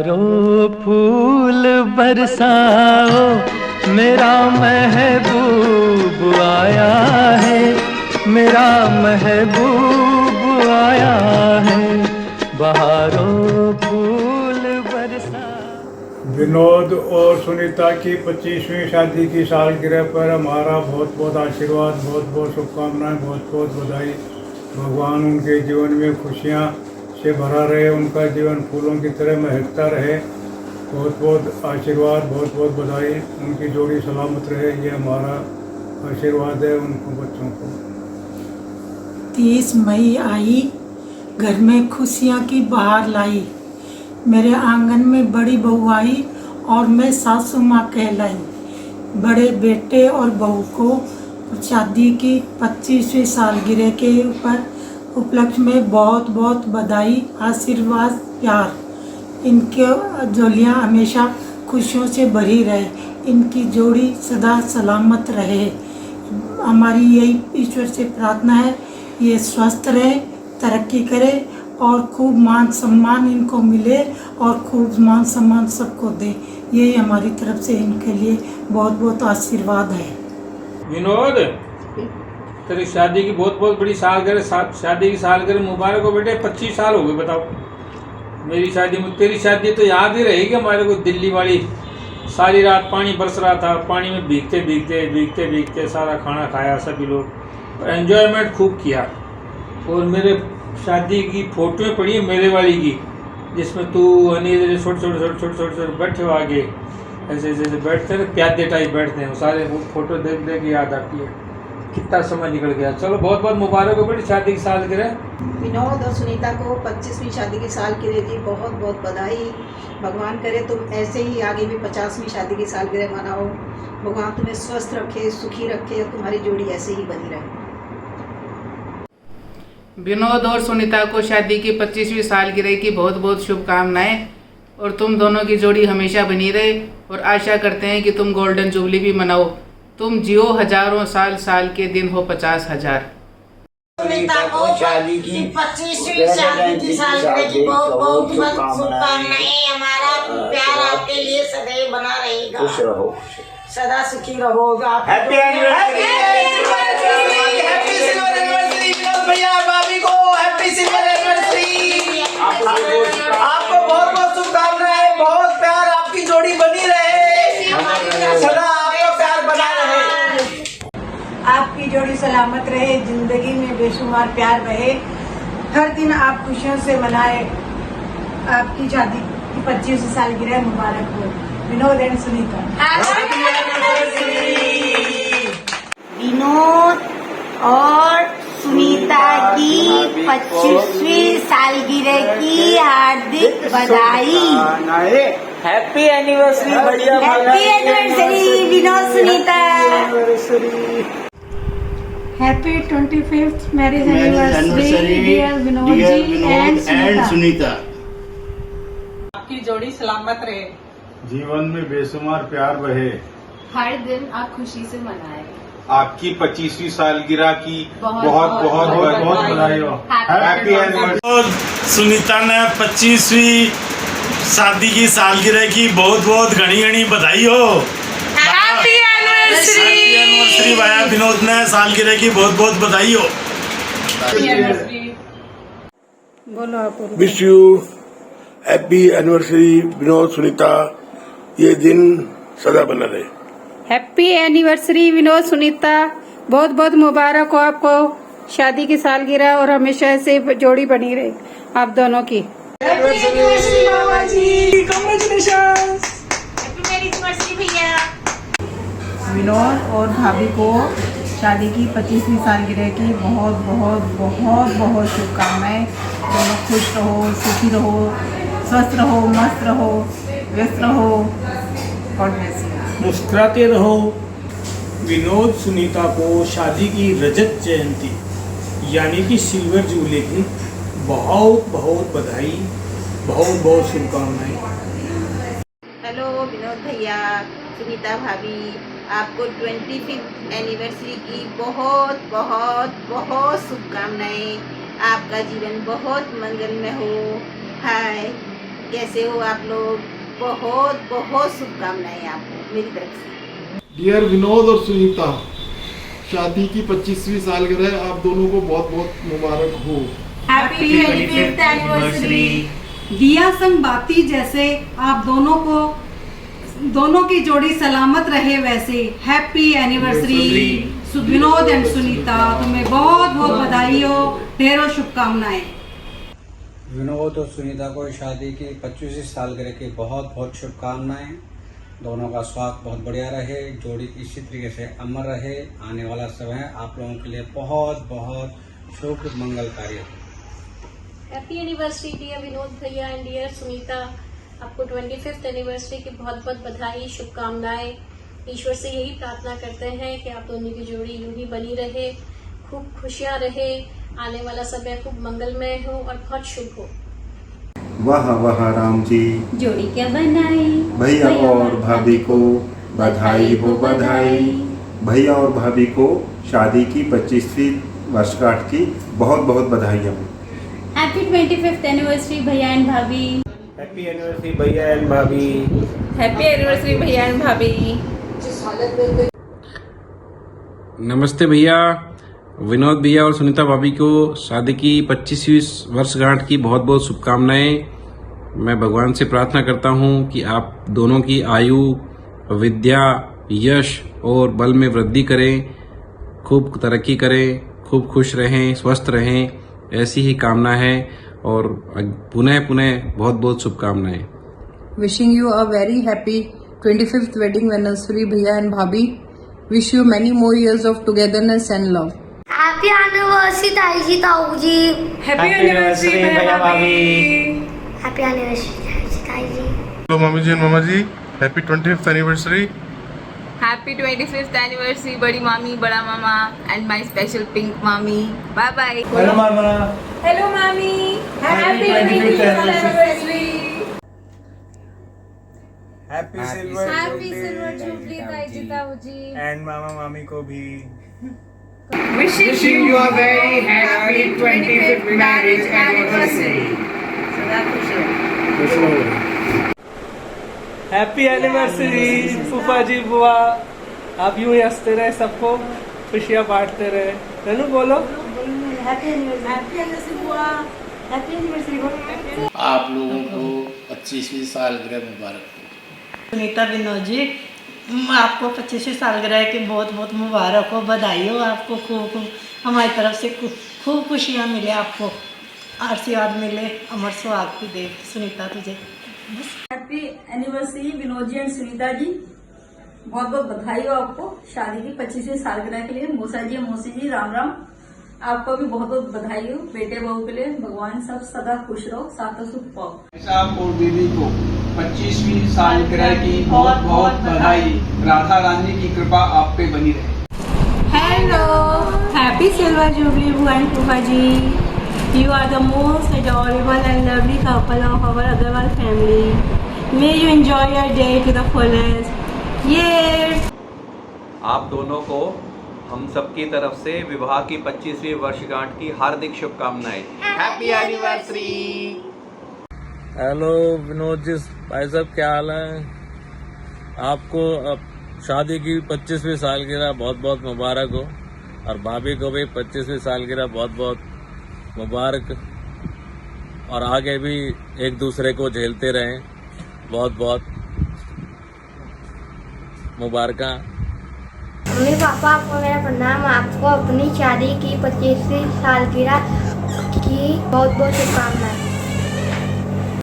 बहारों फूल बरसाओ, मेरा महबूब आया है, मेरा महबूब आया है। बहारों फूल बरसाओ। विनोद और सुनीता की 25वीं शादी की सालगिरह पर हमारा बहुत बहुत आशीर्वाद, बहुत बहुत शुभकामनाएं, बहुत बहुत बधाई। भगवान उनके जीवन में खुशियां से भरा रहे, उनका जीवन फूलों की तरह महकता रहे। बहुत बहुत आशीर्वाद, बहुत बहुत बधाई। उनकी जोड़ी सलामत रहे, ये हमारा आशीर्वाद है उनको, बच्चों को। 30 मई आई, घर में खुशियाँ की बहार लाई। मेरे आंगन में बड़ी बहू आई और मैं सासू माँ कहलाई। बड़े बेटे और बहू को शादी की 25वीं सालगिरह के उपलक्ष्य में बहुत बहुत बधाई, आशीर्वाद, प्यार। इनके झोलियाँ हमेशा खुशियों से भरी रहे, इनकी जोड़ी सदा सलामत रहे। हमारी यही ईश्वर से प्रार्थना है, ये स्वस्थ रहे, तरक्की करे और खूब मान सम्मान इनको मिले और खूब मान सम्मान सबको दे। यही हमारी तरफ से इनके लिए बहुत बहुत आशीर्वाद है। विनोद, तेरी शादी की बहुत बहुत बड़ी सालगिरह, शादी की सालगिरह मुबारक हो बेटे। 25 साल हो गए, बताओ। मेरी शादी में तेरी शादी तो याद ही रहेगी हमारे को, दिल्ली वाली। सारी रात पानी बरस रहा था, पानी में भीगते भीगते भीगते भीगते सारा खाना खाया, सभी लोग एंजॉयमेंट खूब किया। और मेरे शादी की फोटोएं पड़ी है मेरे वाली की, जिसमें तू अनिल छोटे छोटे छोटे छोटे छोटे छोटे बैठे हो आगे, ऐसे जैसे बैठते हैं, प्यादे टाइप बैठते हैं। सारे वो फोटो देख देख याद आती है, कितना समय निकल गया। चलो बहुत बहुत मुबारक हो बेटी शादी की सालगिरह। विनोद और सुनीता को 25वीं शादी की सालगिरह की बहुत बहुत बधाई। भगवान करे तुम ऐसे ही आगे भी 50वीं शादी की सालगिरह मनाओ। भगवान तुम्हें स्वस्थ रखे, सुखी रखे और तुम्हारी जोड़ी ऐसे ही बनी रहे। विनोद और सुनीता को शादी की 25वीं सालगिरह की बहुत बहुत शुभकामनाएं, और तुम दोनों की जोड़ी हमेशा बनी रहे। और आशा करते हैं कि तुम गोल्डन जुबली भी मनाओ, तुम जियो हजारों साल, साल के दिन हो 50,000। सुनीता को शादी की 25वीं शादी की सालगिरह की बहुत बहुत शुभकामनाएं। हमारा प्यार आपके लिए सदैव बना रहेगा। खुश रहो, सदा सुखी रहो। हैप्पी एनिवर्सरी भैया, भाभी को हैप्पी सिल्वर एनिवर्सरी। आपको बहुत बहुत शुभकामनाएं, बहुत प्यार, आपकी जोड़ी बनी रहे, सदा आपका प्यार बना रहे। आपकी जोड़ी सलामत रहे, जिंदगी में बेशुमार प्यार रहे, हर दिन आप खुशियों से मनाए। आपकी शादी की 25वीं सालगिरह मुबारक हो। विनोद एंड सुनीता। विनोद और सुनीता की 25वीं सालगिरह की हार्दिक बधाई। हैप्पी एनिवर्सरी भैया, happy anniversary Vinod Sunita. Happy 25th marriage anniversary dear Vinod ji and Sunita. आपकी जोड़ी सलामत रहे, जीवन में बेशुमार प्यार रहे, हर दिन आप खुशी से मनाएं। आपकी 25वीं सालगिरह की बहुत बहुत बहुत बहुत बधाई हो। Happy anniversary. सुनीता ने 25वीं शादी की सालगिरह की बहुत बहुत घनी घनी बधाई हो। हैप्पी एनिवर्सरी भैया विनोद ने सालगिरह की बहुत बहुत बधाई हो। Wish you happy anniversary Vinod Sunita, ये दिन सदा बना रहे। हैप्पी एनिवर्सरी विनोद सुनीता, बहुत बहुत मुबारक हो आपको शादी की सालगिरह, और हमेशा ऐसे जोड़ी बनी रहे आप दोनों की। विनोद और भाभी को शादी की 25वीं सालगिरह की बहुत बहुत बहुत बहुत शुभकामनाएं। दोनों खुश रहो, सुखी रहो, स्वस्थ रहो, मस्त रहो, व्यस्त रहो और मुस्कुराते रहो। विनोद सुनीता को शादी की रजत जयंती यानी कि सिल्वर जुबली की बहुत बहुत बधाई, बहुत बहुत शुभकामनाएं। हेलो विनोद भैया, सुनीता भाभी, आपको 25th एनिवर्सरी की बहुत बहुत बहुत शुभकामनाएं। आपका जीवन बहुत मंगलमय हो। हाय। कैसे हो आप लोग? बहुत बहुत शुभकामनाएं आपको मेरी तरफ से। डियर विनोद और सुनीता, शादी की 25वीं सालगिरह आप दोनों को बहुत बहुत मुबारक हो। Happy 25th anniversary. दिया संग बाती जैसे आप दोनों की जोड़ी सलामत रहे वैसे happy anniversary Vinod and Sunita, तुम्हें बहुत बहुत बधाई हो, ढेरों शुभकामनाएं। विनोद और सुनीता को शादी की 25वीं सालगिरह की बहुत बहुत शुभकामनाएं। दोनों का स्वास्थ्य बहुत बढ़िया रहे, जोड़ी इसी तरीके से अमर रहे। आने वाला समय आप लोगों के लिए बहुत बहुत शुभ मंगलकारी है। हैप्पी एनिवर्सरी डियर विनोद भैया एंड डियर सुनीता। आपको 25th एनिवर्सरी की बहुत बहुत बधाई, शुभकामनाएं। ईश्वर से यही प्रार्थना करते हैं कि आप दोनों की जोड़ी यूं ही बनी रहे, खूब खुशियां रहे, आने वाला समय खूब मंगलमय हो और बहुत शुभ हो। वाह वाह राम जी, जोड़ी क्या बनाई, भैया और भाभी को बधाई हो बधाई। भैया और भाभी को शादी की 25वीं वर्षगांठ की बहुत बहुत बधाइयाँ। हैप्पी 25th एनिवर्सरी भैया एंड भाभी। हैप्पी एनिवर्सरी भैया एंड भाभी। हैप्पी एनिवर्सरी भैया एंड भाभी। नमस्ते भैया। विनोद भैया और सुनीता भाभी को शादी की 25वीं वर्षगांठ की बहुत बहुत शुभकामनाएं। मैं भगवान से प्रार्थना करता हूं कि आप दोनों की आयु, विद्या, यश और बल में वृद्धि करें, खूब तरक्की करें, खूब खुश रहें, स्वस्थ रहें, ऐसी ही कामना है और पुनः बहुत बहुत शुभकामनाएं। Wishing you a very happy 25th wedding anniversary भैया एंड भाभी। Wish you many more years of togetherness and love. Happy anniversary ताई जी ताऊ जी। हैप्पी एनिवर्सरी भैया भाभी। हैप्पी एनिवर्सरी ताई जी। हेलो मामी जी एंड मामा जी, happy 25th anniversary. Happy 25th anniversary बड़ी मामी, बड़ा मामा एंड माय स्पेशल पिंक मामी। Bye bye. हेलो मामा। हेलो मामी। Happy 25th anniversary. Happy silver jubilee ताई जी ताऊ जी। एंड मामा मामी को भी Wishing you a very happy 25th marriage anniversary. Happy anniversary फूफा जी, बुआ। आप यूं ही हंसते रहे, सबको खुशियां बांटते रहे। चलो बोलो हैप्पी एनिवर्सरी बुआ। Happy anniversary. आप लोगों को 25वीं सालगिरह मुबारक हो। सुनीता विनोद जी, आपको 25वीं सालगिरह की बहुत बहुत मुबारक हो, बधाई हो। आपको खूब हमारी तरफ से खूब खुशियाँ मिले, आपको आशीर्वाद मिले, अमर सुहाग की दे। सुनीता तुझे happy anniversary Vinod ji and Sunita ji. बहुत बहुत बधाई हो आपको शादी की 25वीं सालगिरह के लिए। मौसा जी मौसी जी राम राम। आपको भी बहुत बहुत बधाई हो बेटे बहू के लिए। भगवान सब सदा खुश रहो, साथ सुख पाओ। साहब और दीदी को 25वीं सालगिरह की बहुत बहुत बधाई। राधा रानी की कृपा आप पे बनी रहे। हेलो, हैप्पी सिल्वर जुबली बुआ एंड फूफा जी। You are the most adorable and lovely couple of our Agarwal family. May you enjoy your day to the fullest. Yes. आप दोनों को हम सबकी तरफ से विवाह की 25वीं वर्षगांठ की हार्दिक शुभकामनाएं। Happy anniversary. Hello Vinod ji, भाई साहब क्या हाल है? आपको अब शादी की 25वीं सालगिरह बहुत बहुत मुबारक हो और भाभी को भी 25वीं सालगिरह बहुत बहुत मुबारक, और आगे भी एक दूसरे को झेलते रहें। बहुत बहुत मुबारक। मम्मी पापा आपको मेरा प्रणाम। आपको अपनी शादी की 25वीं सालगिरह की बहुत बहुत शुभकामनाएं।